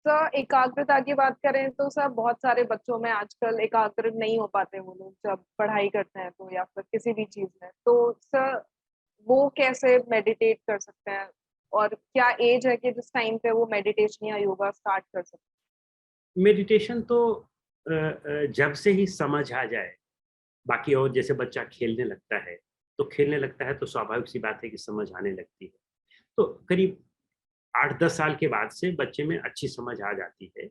Sir एकाग्रता की बात करें तो सर बहुत सारे बच्चों में आजकल एकाग्र नहीं हो पाते वो लोग जब पढ़ाई करते हैं तो या फिर किसी भी चीज में तो सर वो कैसे मेडिटेट कर सकते हैं और क्या एज है कि जिस टाइम पे वो मेडिटेशन या योगा स्टार्ट कर सकते मेडिटेशन तो जब से ही समझ आ जाए, बाकी और जैसे बच्चा खेलने लगता है, तो खेलने लगता है तो स्वाभाविक सी बात है कि समझ आने लगती है। तो करीब 8-10 साल के बाद से बच्चे में अच्छी समझ आ जाती है,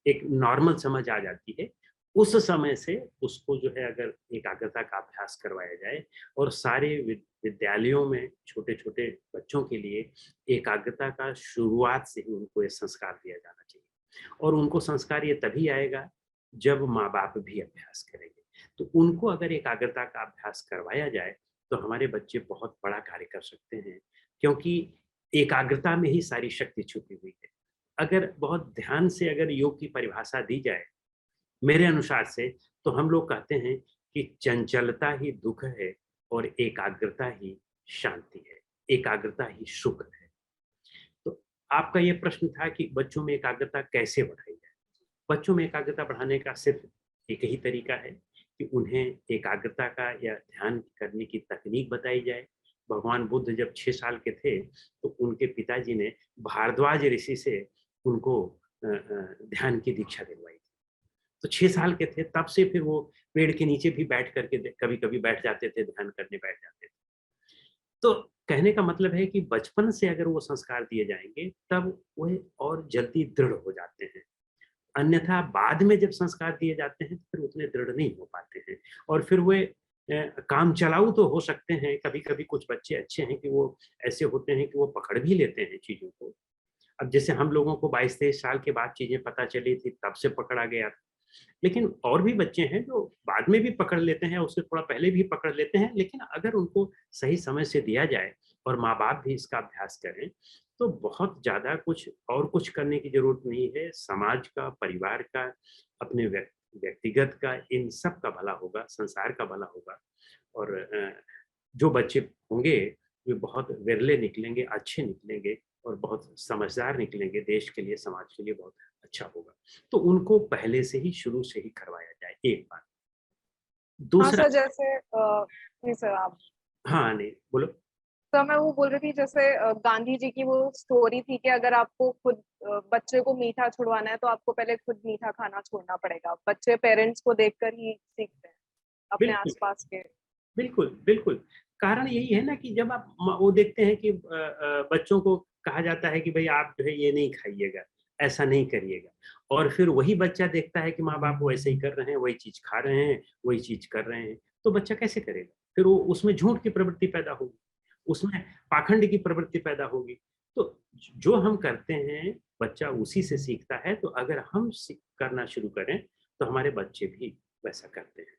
एक नॉर्मल समझ आ जाती है। उस समय से उसको जो है अगर एकाग्रता का अभ्यास करवाया जाए और सारे विद्यालयों में छोटे-छोटे बच्चों के लिए एकाग्रता का शुरुआत से ही उनको ये संस्कार दिया जाना चाहिए। और उनको संस्कार ये तभी आएगा जब माँ-बाप भी अभ्यास करेंगे। तो उनको अगर एकाग्रता का अभ्यास करवाया जाए, तो हमारे बच्चे बहुत बड़ा कार्य कर सकते हैं, क्योंकि एकाग्रता में ही सारी शक्ति छुपी हुई है। अगर बहुत ध्यान से अगर योग की परिभाषा दी जाए, मेरे अनुसार से, तो हम लोग कहते हैं कि चंचलता ही दुःख है और एकाग्रता ही शांति है, एकाग्रता ही सुख है। तो आपका ये प्रश्न था कि बच्चों में एकाग्रता कैसे बढ़ाई जाए? बच्चों में एकाग्रता बढ़ाने का सिर्फ एक ही तरीका है कि उन्हें एकाग्रता का या ध्यान करने की तकनीक बताई जाए। भगवान बुद्ध जब 6 साल के थे, तो उनके पिताजी ने भारद्वाज ऋषि से उनको ध्यान की दीक्षा दिलवाई थी। तो 6 साल के थे, तब से फिर वो पेड़ के नीचे भी बैठ कर के कभी-कभी बैठ जाते थे, ध्यान करने बैठ जाते थे। तो कहने का मतलब है कि बचपन से अगर वो संस्कार दिए जाएँगे, तब वो और जल्दी दृढ़ हो जाते हैं। अन्यथा बाद में जब संस्कार दिए जाते हैं, तो फिर उतने दृढ़ नहीं हो पाते हैं और फिर वे काम चलाऊ तो हो सकते हैं, कभी-कभी कुछ बच्चे अच्छे हैं कि वो ऐसे होते हैं कि वो पकड़ भी लेते हैं चीज़ों को। अब जैसे हम लोगों को 22-23 साल के बाद चीज़ें पता चली थी, तब से पकड़ा गया था। लेकिन और भी बच्चे हैं जो बाद में भी पकड़ लेते हैं, उससे थोड़ा पहले भी पकड़ लेते हैं, लेकिन अगर उनको सही समय से दिया जाए और माँ-बाप भी इसका अभ्यास करें, तो बहुत ज़्यादा कुछ और कुछ करने की ज़रूरत नहीं है। समाज का, परिवार का, अपने व्यक्तिगत का, इन सब का भला होगा, संसार का भला होगा और जो बच्चे होंगे, वे बहुत विरले निकलेंगे, अच्छे निकलेंगे और बहुत समझदार निकलेंगे, देश के लिए, समाज के लिए बहुत अच्छा होगा। तो उनको पहले से ही शुरू से ही करवाया जाए, एक बात। हैं? हाँ दूसरा सर जैसे जी सर आप हाँ, नहीं, बोलो। तो मैं वो बोल रही थी जैसे गांधी जी की वो स्टोरी थी कि अगर आपको खुद बच्चे को मीठा छुड़वाना है तो आपको पहले खुद मीठा खाना छोड़ना पड़ेगा। बच्चे पेरेंट्स को देखकर ही सीखते हैं अपने बिल्कुल, आसपास के। बिल्कुल, बिल्कुल। कारण यही है ना कि जब आप वो देखते हैं कि बच्चों को कहा जाता है कि भई आप जो है ये नहीं खाइएगा, ऐसा नहीं करिएगा और फिर वही बच्चा देखता है कि माँ-बाप वैसे ही कर रहे हैं, वही चीज़ खा रहे हैं, वही चीज़ कर रहे हैं, तो बच्चा कैसे करेगा? फिर वो उसमें झूठ की प्रवृत्ति पैदा होगी, उसमें पाखंड की प्रवृत्ति पैदा होगी। तो जो हम करते हैं, बच्चा उसी से सीखता है, तो अगर हम करना शुरू करें, तो हमारे बच्चे भी वैसा करते हैं।